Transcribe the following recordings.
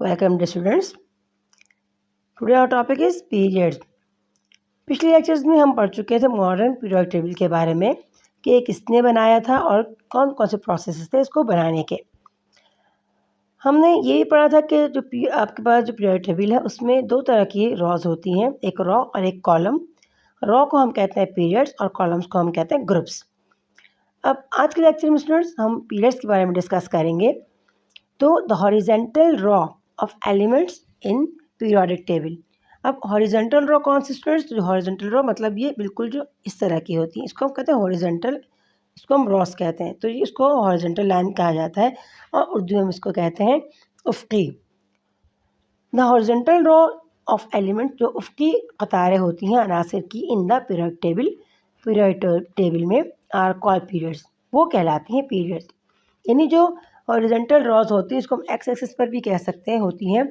Welcome dear students. Today our topic is periods. पिछले lectures में हम पढ़ चुके थे मॉडर्न पीरियोडिक टेबल के बारे में कि किसने बनाया था और कौन कौन से प्रोसेस थे इसको बनाने के। हमने ये भी पढ़ा था कि जो आपके पास जो पीरियोडिक टेबल है उसमें दो तरह की रॉज होती हैं, एक रॉ और एक कॉलम। रॉ को हम कहते हैं पीरियड्स और कॉलम्स को हम कहते हैं ग्रुप्स। अब आज के लेक्चर में स्टूडेंट्स हम पीरियड्स के बारे में डिस्कस करेंगे। तो the horizontal raw of elements in periodic table. अब हॉरिजेंटल रो कौन सी स्टूडेंट्स? जो हॉरिजेंटल रो मतलब ये बिल्कुल जो इस तरह की होती है, इसको हम कहते हैं हॉरिजेंटल, इसको हम रॉस कहते हैं। तो ये इसको हॉरिजेंटल लाइन कहा जाता है और उर्दू में इसको कहते हैं उफ़क़ी। The horizontal row of element, जो उफ़क़ी कतारें होती हैं अनासिर की इन द पीरियोडिक टेबल में आर कॉल्ड पीरियड्स, वो कहलाती हैं पीरियड्स। यानी जो हॉरिजेंटल रॉज होती है, इसको हम एक्स एक्सिस पर भी कह सकते हैं, होती हैं,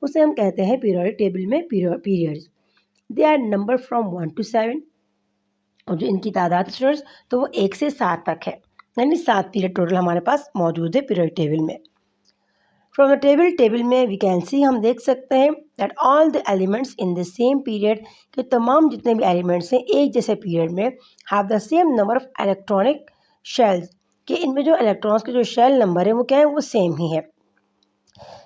उसे हम कहते हैं पीरियोडिक टेबल में periods. They are number from 1 to 7 और जो इनकी तादाद स्टूडेंट्स तो वो 1 से 7 तक है, यानी 7 पीरियड टोटल हमारे पास मौजूद है पीरियोडिक टेबल में। फ्रॉम द टेबल में वी कैन सी, हम देख सकते हैं that all the elements in the same period, कि तमाम जितने भी एलिमेंट्स हैं एक जैसे पीरियड में, have the same number of electronic shells, कि इनमें जो इलेक्ट्रॉन्स के जो शेल नंबर है वो क्या है, वो सेम ही है।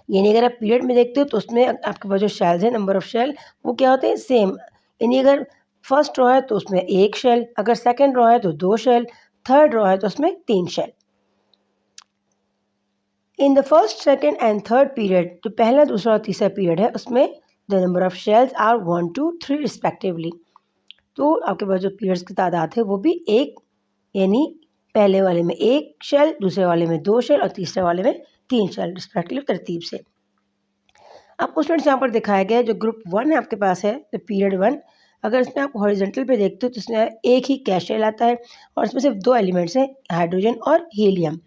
यानी अगर आप पीरियड में देखते हो तो उसमें आपके पास जो शेल्स है, नंबर ऑफ शेल, वो क्या होते हैं, सेम। यानी अगर फर्स्ट रो है तो उसमें 1 शेल, अगर सेकंड रो है तो 2 शेल, थर्ड रो है तो उसमें 3 shell. In the first, second and third period, जो पहला, दूसरा और तीसरा पीरियड है, उसमें the number of shells are 1 to 3 respectively. तो आपके पास जो पीरियड्स की तादाद है वो भी एक, यानी पहले वाले में 1 शेल, दूसरे वाले में 2 शेल और तीसरे वाले में 3 शेल रिस्पेक्टिवली तरतीब से। आपको स्टूडेंट्स यहाँ पर दिखाया गया है जो ग्रुप 1 है आपके पास है, तो पीरियड 1, अगर इसमें आप हॉरिजेंटल पे देखते हो तो इसमें एक ही कैश शेल आता है और इसमें सिर्फ 2 एलिमेंट्स हैं, हाइड्रोजन और हीलियम।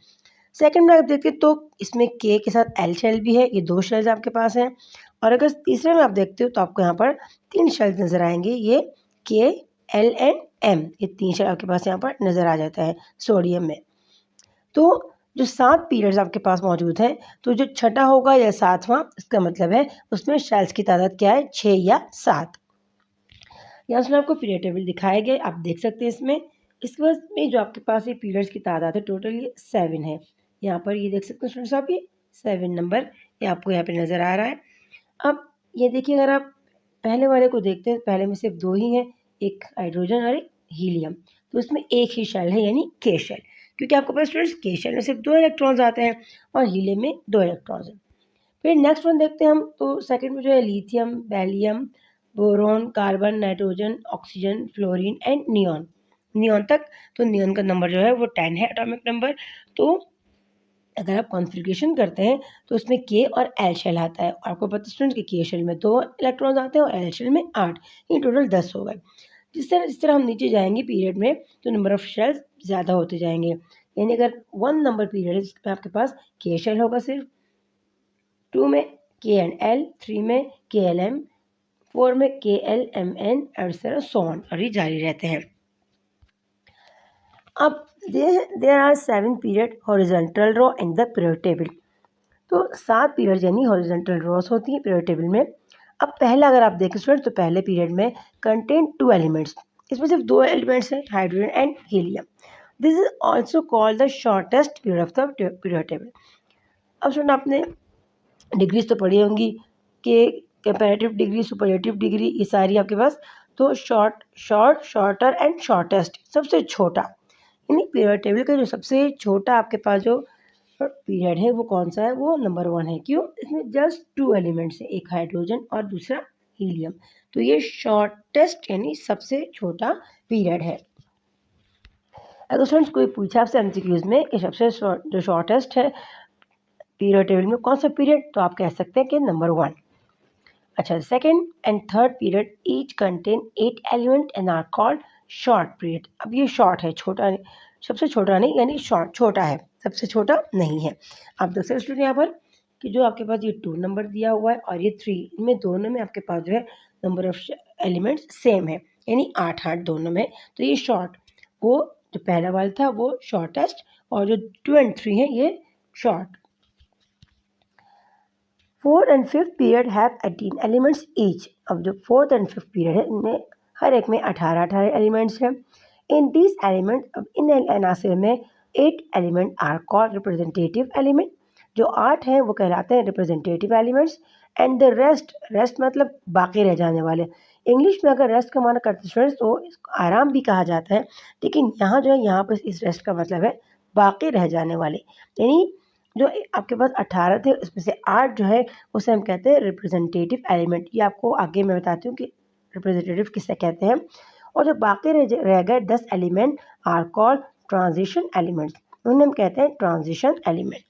सेकंड में आप देखते हैं तो इसमें के साथ एल शेल भी है, ये 2 शेल्स आपके पास हैं। और अगर तीसरे में आप देखते हो तो आपको यहाँ पर 3 शेल्स नज़र आएंगे, ये के, एल एंड एम, ये 3 शेल आपके पास यहाँ पर नज़र आ जाता है सोडियम में। तो जो 7 पीरियड्स आपके पास मौजूद हैं, तो जो छठा होगा या 7वां, इसका मतलब है उसमें शेल्स की तादाद क्या है, 6 या 7। यहाँ से आपको पीरियड टेबल दिखाए गए, आप देख सकते हैं इसमें। इसके बाद में जो आपके पास ये पीरियड्स की तादाद है टोटल ये 7 है। यहाँ पर ये देख सकते हैं स्टूडेंट्स आप, ये 7 नंबर ये आपको यहाँ पे नज़र आ रहा है। अब ये देखिए, अगर आप पहले वाले को देखते हैं, पहले में सिर्फ 2 ही हैं, एक हाइड्रोजन और एक हीलियम, तो इसमें एक ही शेल है यानी के शेल, क्योंकि आपके पास स्टूडेंट्स के शेल में सिर्फ 2 इलेक्ट्रॉन्स आते हैं और हीलियम में 2 इलेक्ट्रॉन्स हैं। फिर नेक्स्ट वन देखते हैं हम, तो सेकंड में जो है lithium, beryllium, boron, carbon, nitrogen, oxygen, fluorine and neon, neon तक। तो नियॉन का नंबर जो है वो 10 है, एटॉमिक नंबर। तो अगर आप कॉन्फ़िगरेशन करते हैं तो उसमें के और एल शेल आता है, और आपको पता स्टूडेंट कि के शेल में 2 इलेक्ट्रॉन्स आते हैं और एल शेल में 8, ये टोटल 10 हो गए। जिस तरह हम नीचे जाएंगे पीरियड में तो नंबर ऑफ शेल्स ज़्यादा होते जाएंगे। यानी अगर 1 नंबर पीरियड है इसमें आपके पास के शेल होगा सिर्फ, 2 में के एंड एल, 3 में के एल एम, 4 में के एल एम एन और इस तरह सो ऑन, और ये जारी रहते हैं। अब there are 7 period horizontal row in the period table. तो 7 पीरियड यानी हॉरिजॉन्टल रोज होती हैं पीरियड टेबल में। अब पहला अगर आप देखें स्टूडेंट तो पहले पीरियड में कंटेन 2 एलिमेंट्स, इसमें सिर्फ 2 एलिमेंट्स हैं, hydrogen and helium. This is also called the shortest period of the period table. अब स्टूडेंट आपने डिग्रीज तो पढ़ी होंगी कि कंपैरेटिव डिग्री, सुपरलेटिव डिग्री, ये सारी आपके पास। तो शॉर्टर एंड शॉर्टेस्ट, सबसे छोटा, यानी पीरियड टेबल का जो सबसे छोटा आपके पास जो पीरियड है वो कौन सा है, वो नंबर 1 है। क्यों? इसमें जस्ट 2 एलिमेंट्स हैं, एक हाइड्रोजन और दूसरा हीलियम। तो ये शॉर्टेस्ट यानी सबसे छोटा पीरियड है। अगर स्टूडेंट्स कोई पूछा आपसे एमसीक्यूज में कि सबसे जो शॉर्टेस्ट है पीरियड टेबल में कौन सा पीरियड, तो आप कह सकते हैं कि नंबर 1। अच्छा, second and third period each contain 8 element and are called short period. अब ये शॉर्ट है, छोटा नहीं, सबसे छोटा नहीं, यानी शॉर्ट छोटा है, सबसे छोटा नहीं है। आप देख सकते स्टूडेंट यहाँ पर कि जो आपके पास ये 2 नंबर दिया हुआ है और ये 3, इनमें दोनों में आपके पास जो है नंबर ऑफ एलिमेंट्स सेम है, यानी 8 दोनों में। तो ये शॉर्ट, वो जो पहला वाला था वो शॉर्टेस्ट, और जो 2 और 3 है ये short. 4th and 5th period have 18 elements each. अब जो 4th एंड 5th पीरियड है इनमें हर एक में 18 एलिमेंट्स हैं। इन दिस एलिमेंट, अब इन अनासिर में 8 element are called representative element. जो 8 हैं वो कहलाते हैं representative elements. And the rest मतलब बाकी रह जाने वाले। इंग्लिश में अगर रेस्ट का माना करते स्टूडेंट्स तो इसको आराम भी कहा जाता है, लेकिन यहाँ जो है यहाँ पर इस रेस्ट का मतलब है बाकी रह जाने वाले। यानी जो आपके पास 18 थे उसमें से 8 जो है उसे हम कहते हैं रिप्रेजेंटेटिव एलिमेंट। ये आपको आगे मैं बताती हूँ कि रिप्रेजेंटेटिव किसे कहते हैं। और जो बाकी रह गए 10 element are called transition elements, उन्हें हम कहते हैं ट्रांजिशन एलिमेंट।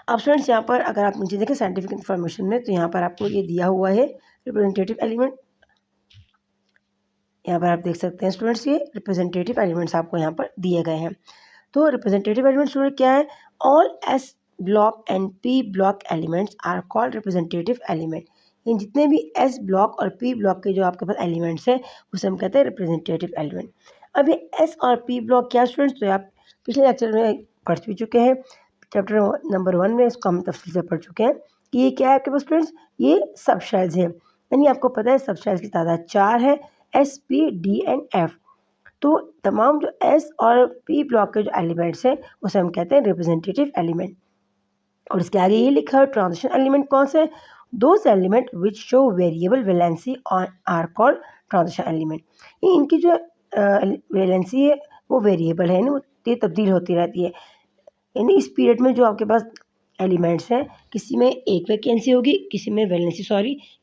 अब स्टूडेंट्स यहाँ पर अगर आप नीचे देखें साइंटिफिक इन्फॉर्मेशन में, तो यहाँ पर आपको ये दिया हुआ है रिप्रेजेंटेटिव एलिमेंट। यहाँ पर आप देख सकते हैं स्टूडेंट्स ये रिप्रेजेंटेटिव एलिमेंट्स आपको यहाँ पर दिए गए हैं। तो रिप्रेजेंटेटिव एलिमेंट्स स्टूडेंट क्या है? All S block and P block elements are called representative element. इन जितने भी एस ब्लॉक और पी ब्लॉक के जो आपके पास एलिमेंट्स हैं उसे हम कहते हैं रिप्रेजेंटेटिव एलिमेंट। अब ये एस और पी ब्लॉक क्या स्टूडेंट्स, तो आप पिछले लेक्चर में पढ़ भी चुके हैं, चैप्टर नंबर 1 में इसको हम तफसील से पढ़ चुके हैं कि ये क्या है आपके पास स्टूडेंट्स, ये सब शेल्स हैं। यानी आपको पता है सब शेल्स की तादाद 4 है, S P D and F. तो तमाम जो एस और पी ब्लॉक के जो एलिमेंट्स हैं उसे हम कहते हैं रिप्रेजेंटेटिव एलिमेंट। और इसके आगे ये लिखा है ट्रांजिशन एलिमेंट कौन से? Those element which show variable valency are called transition element. ये इनकी जो वैलेंसी है वो वेरिएबल है, ना ये तब्दील होती रहती है। यानी इस पीरियड में जो आपके पास एलिमेंट्स हैं, किसी में एक वैकेंसी होगी, किसी में वैलेंसी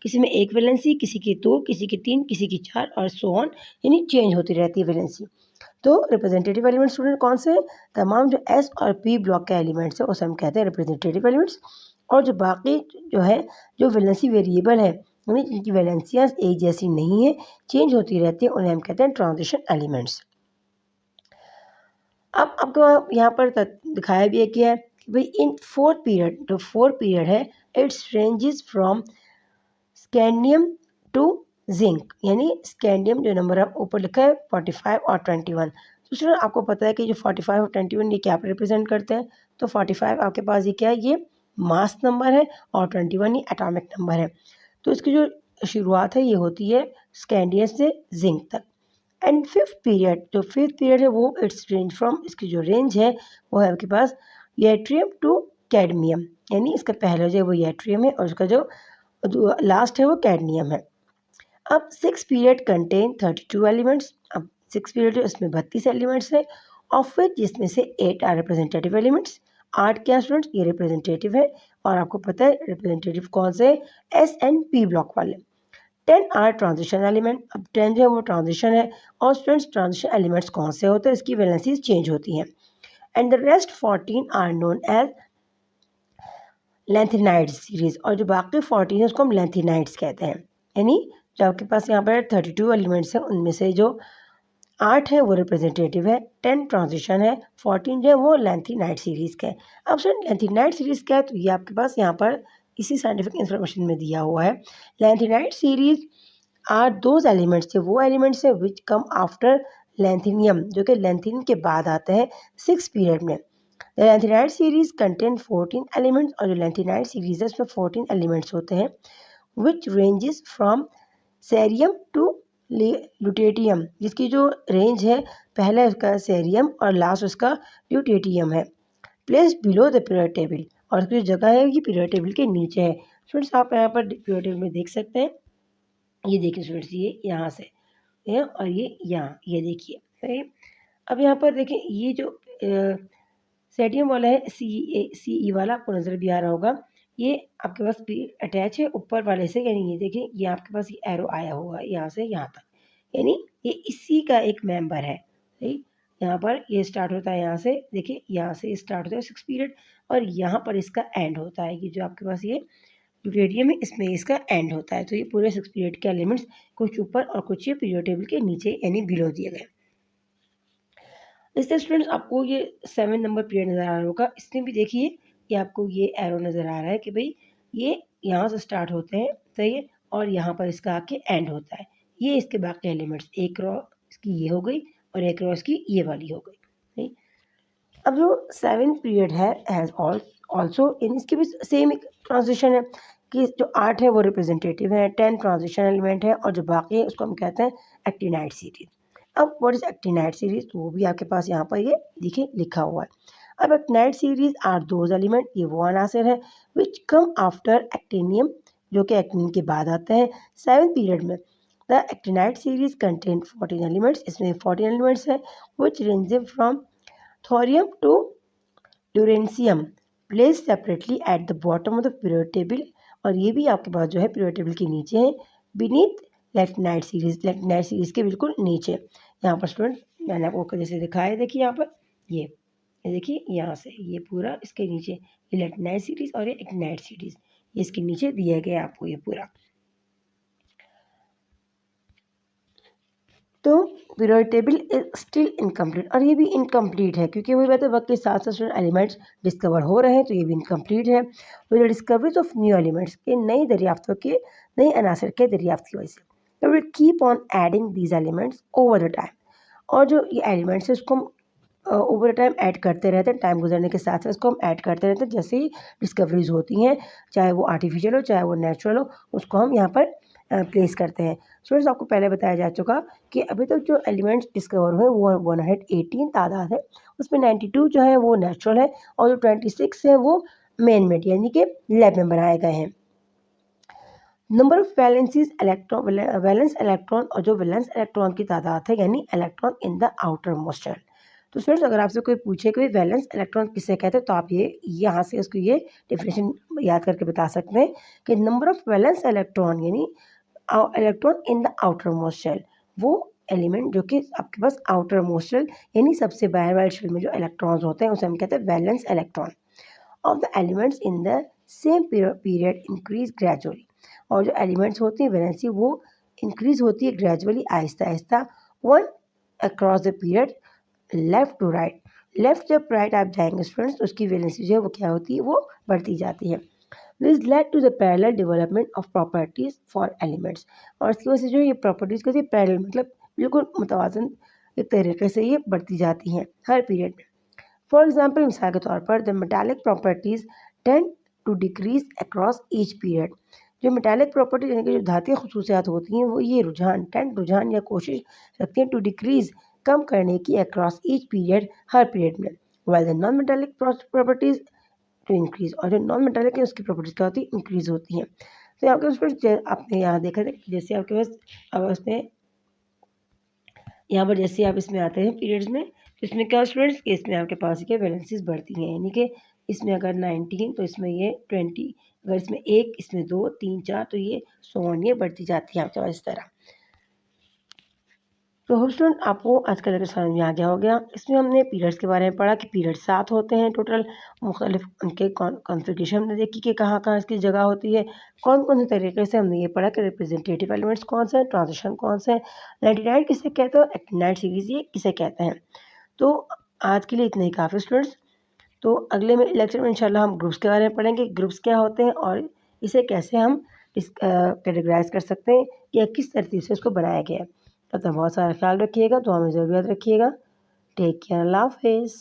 किसी में एक वैलेंसी, किसी की 2, किसी की 3, किसी की 4 और सो ऑन, यानी चेंज होती रहती है वैलेंसी। तो रिप्रेजेंटेटिव एलिमेंट्स स्टूडेंट कौन से हैं? तमाम जो एस और पी ब्लॉक के एलिमेंट्स हैं उसे हम कहते हैं रिप्रेजेंटेटिव एलिमेंट्स। और जो बाकी जो है जो वैलेंसी वेरिएबल है, यानी जिनकी वैलेंसियाँ एक जैसी नहीं है, चेंज होती रहती है, उन्हें हम कहते हैं ट्रांजिशन एलिमेंट्स। अब आपको यहाँ पर दिखाया भी है कि है कि भाई इन 4th पीरियड, जो 4th पीरियड है its ranges from scandium to zinc. यानी स्कैंडियम जो नंबर आप ऊपर लिखा है 45 और 21। तो स्टूडेंट आपको पता है कि जो 45 और 21 ये क्या रिप्रेजेंट करते हैं? तो 45 आपके पास ये क्या है, ये मास नंबर है, और 21 ये एटॉमिक नंबर है। तो इसकी जो शुरुआत है ये होती है स्कैंडियम से जिंक तक। एंड 5th पीरियड, जो 5th पीरियड है वो इट्स रेंज फ्रॉम, इसकी जो रेंज है वो है आपके पास यट्रियम टू कैडमियम। यानी इसका पहला जो है वो यट्रियम है और उसका जो लास्ट है वो कैडमियम है। अब 6th पीरियड कंटेन 32 एलिमेंट्स। अब 6th पीरियड है इसमें 32 एलिमेंट्स है, ऑफ विच जिसमें से 8 आर रिप्रेजेंटेटिव एलिमेंट्स। 8 क्या स्टूडेंट्स, ये रिप्रेजेंटेटिव है। और आपको पता है रिप्रेजेंटेटिव कौन से? एस एंड पी ब्लॉक वाले। 10 आर ट्रांजिशन एलिमेंट। अब 10 जो है वो ट्रांजिशन है। और स्टूडेंट्स ट्रांजिशन एलिमेंट्स कौन से होते हैं? इसकी वैलेंसीज चेंज होती हैं। And the rest 14 are known as lanthanide series. और जो बाकी 14 है उसको हम लेंथेनाइड्स कहते हैं। यानी जो आपके पास यहाँ पर 32 एलिमेंट्स हैं उनमें से जो 8 है वो रिप्रेजेंटेटिव है, 10 ट्रांजिशन है, 14 जो है वो लेंथेनाइड सीरीज़ का है। अब सर लेंथेनाइड सीरीज़ क्या है? तो ये आपके पास यहाँ पर इसी साइंटिफिक इंफॉर्मेशन में दिया हुआ है। Lanthanide series are those elements, है वो एलिमेंट्स है विच कम आफ्टर लेंथेनियम, जो कि लेंथेनियम के बाद आते हैं 6th पीरियड में। The lanthanide series contain 14 elements. और जो लेंथेनाइड सीरीज है उसमें 14 एलिमेंट्स होते हैं, which ranges from cerium to lutetium, जिसकी जो रेंज है पहला उसका सेरियम और लास्ट उसका ल्यूटेटियम है। Place below the period table, और उसकी जो जगह है ये पीरियड टेबल के नीचे है। स्टूडेंट्स आप यहाँ पर पीरियड टेबल में देख सकते हैं, ये देखिए स्टूडेंट्स, ये यहाँ से है और ये यहाँ, ये देखिए सही। अब यहाँ पर देखिए ये जो सेडियम वाला है सी ई वाला, आपको नज़र भी आ रहा होगा, ये आपके पास भी अटैच है ऊपर वाले से। यानी ये देखिए ये आपके पास ये एरो आया हुआ है यहाँ से यहाँ तक, यानी ये इसी का एक मेंबर है। सही, यहाँ पर ये स्टार्ट होता है यहाँ से, देखिए यहाँ से स्टार्ट होता है 6th पीरियड, और यहाँ पर इसका एंड होता है कि जो आपके पास ये ड्यूटेरियम है इसमें इसका एंड होता है। तो ये पूरे 6th पीरियड के एलिमेंट्स कुछ ऊपर और कुछ ये पीरियड टेबल के नीचे यानी बिलो दिए गए। इससे स्टूडेंट्स आपको ये 7 नंबर पीरियड नज़र आ रहा होगा, इसमें भी देखिए ये आपको ये एरो नज़र आ रहा है कि भाई ये यहाँ से स्टार्ट होते हैं, सही है, और यहाँ पर इसका आके एंड होता है। ये इसके बाकी एलिमेंट्स, एक रो इसकी ये हो गई और एक रो इसकी ये वाली हो गई। सही, अब जो 7th पीरियड है हैज़ ऑल्सो इन इसके भी सेम एक ट्रांजिशन है कि जो 8 है वो रिप्रेजेंटेटिव है, 10 ट्रांजिशन एलिमेंट है और जो बाकी है उसको हम कहते हैं एक्टिनाइड सीरीज। अब व्हाट इज एक्टिनाइड सीरीज, तो वो भी आपके पास यहाँ पर ये देखिए लिखा हुआ है। अब actinide series are those element, ये वो अनासिर है विच कम आफ्टर एक्टिनियम, जो कि एक्टिनियम के बाद आते हैं 7th पीरियड में। The actinide series contain 14 elements, इसमें 14 एलिमेंट्स है which range from thorium to lawrencium, place separately at the bottom of the period table, और ये भी आपके पास जो है पीरियड टेबल के नीचे है बीनीथ लैक्टिनाइड सीरीज, लैक्टिनाइड सीरीज के बिल्कुल नीचे। यहाँ पर स्टूडेंट मैंने आपको जैसे दिखाया, देखिए यहाँ पर ये देखिए यहाँ से ये पूरा इसके नीचे ये लैक्टिनाइड सीरीज और ये एक्टिनाइड सीरीज, ये इसके नीचे दिया गया आपको ये पूरा। तो period table is still incomplete, और ये भी इनकम्प्लीट है क्योंकि वही बात है वक्त के साथ साथ एलिमेंट्स डिस्कवर हो रहे हैं, तो ये भी इनकम्प्लीट है with the discoveries of new elements, के नई दरियाफ्तों के नए अनासर के दरियाफ्त की वजह से। Will keep on adding these elements over the time, और जो ये एलिमेंट्स है उसको हम ओवर टाइम ऐड करते रहते हैं, टाइम गुजरने के साथ साथ इसको हम ऐड करते रहते हैं, जैसे ही डिस्कवरीज होती हैं चाहे वो आर्टिफिशियल हो चाहे वो नेचुरल हो, उसको हम यहाँ पर प्लेस करते हैं। स्टूडेंट्स आपको पहले बताया जा चुका कि अभी तक जो एलिमेंट्स डिस्कवर हुए वो 118 तादाद है, उसमें 92 जो है वो नेचुरल है और जो 26 है वो मैन मेड यानी कि लैब में बनाए गए हैं। Number of valencies electron, valence electron, और जो वैलेंस इलेक्ट्रॉन की तादाद है यानी electron in the outermost shell. तो स्टूडेंट्स अगर आपसे कोई पूछे कि वैलेंस इलेक्ट्रॉन किसे कहते हैं तो आप ये यहाँ से उसको ये डेफिनेशन याद करके बता सकते हैं कि नंबर ऑफ वैलेंस इलेक्ट्रॉन यानी electron in the outermost shell, वो एलिमेंट जो कि आपके पास आउटर मोस्ट शेल यानी सबसे बाहर वाले शेल में जो इलेक्ट्रॉन्स होते हैं उसे हम कहते हैं valence electron of the elements in the same period increase gradually, और जो एलिमेंट्स होती हैं वैलेंसी वो इंक्रीज होती है ग्रेजुअली आहिस्ता आहिस्ता one across the period left to right. Left जब राइट आप जाएंगे स्टूडेंट्स तो उसकी वैलेंसी जो है वो क्या होती है वो बढ़ती जाती है। This led to the parallel development of properties for elements, और इसकी वजह से जो ये प्रॉपर्टीज कहती है पैरेलल मतलब बिल्कुल मुतवाजन एक तरीके से ये बढ़ती जाती हैं हर पीरियड में। फॉर एग्जाम्पल मिसाल के तौर पर the metallic properties tend to decrease across each period, जो मेटालिक प्रॉपर्टी यानी कि जो धातीय खसूसियात होती हैं वो ये रुझान या कोशिश रखती हैं टू डिक्रीज कम करने की अक्रॉस ईच पीरियड हर पीरियड में, while the non metallic properties to increase, और जो नॉन मेटालिक है उसकी प्रॉपर्टीज क्या होती है इंक्रीज होती हैं। तो आपके पास आपने यहाँ देखा था जैसे आपके पास अब इसमें यहाँ पर जैसे आप इसमें आते हैं पीरियड्स में तो इसमें क्या स्टूडेंट्स कि इसमें आपके पास क्या वैलेंसीज बढ़ती हैं, यानी कि इसमें अगर 19 तो इसमें ये 20, अगर इसमें 1 इसमें 2 3 4 तो ये 100 ये बढ़ती जाती है आपके पास इस तरह। तो होप स्टूडेंट आपको आज का लेक्चर समझ में आ गया हो गया। इसमें हमने पीरियड्स के बारे में पढ़ा कि पीरियड 7 होते हैं टोटल, मुख्तलिफ उनके कॉन्फ़िगरेशन हमने देखी कि कहाँ कहाँ इसकी जगह होती है, कौन कौन से तरीके से हमने ये पढ़ा कि रिप्रेजेंटेटिव एलिमेंट्स कौन से हैं, ट्रांजिशन कौन से हैं, 99 किसे कहते हैं, एक्टिनाइड सीरीज ये किसे कहते हैं। तो आज के लिए इतना ही काफ़ी स्टूडेंट्स। तो अगले में लेक्चर में इंशाल्लाह हम ग्रुप्स के बारे में पढ़ेंगे, ग्रुप्स क्या होते हैं और इसे कैसे हम कैटेगराइज कर सकते हैं या किस तरतीब से इसको बनाया गया है। तब तक बहुत सारा ख्याल रखिएगा, तो हमें ज़रूर याद रखिएगा। टेक केयर, अल्लाह हाफिज़।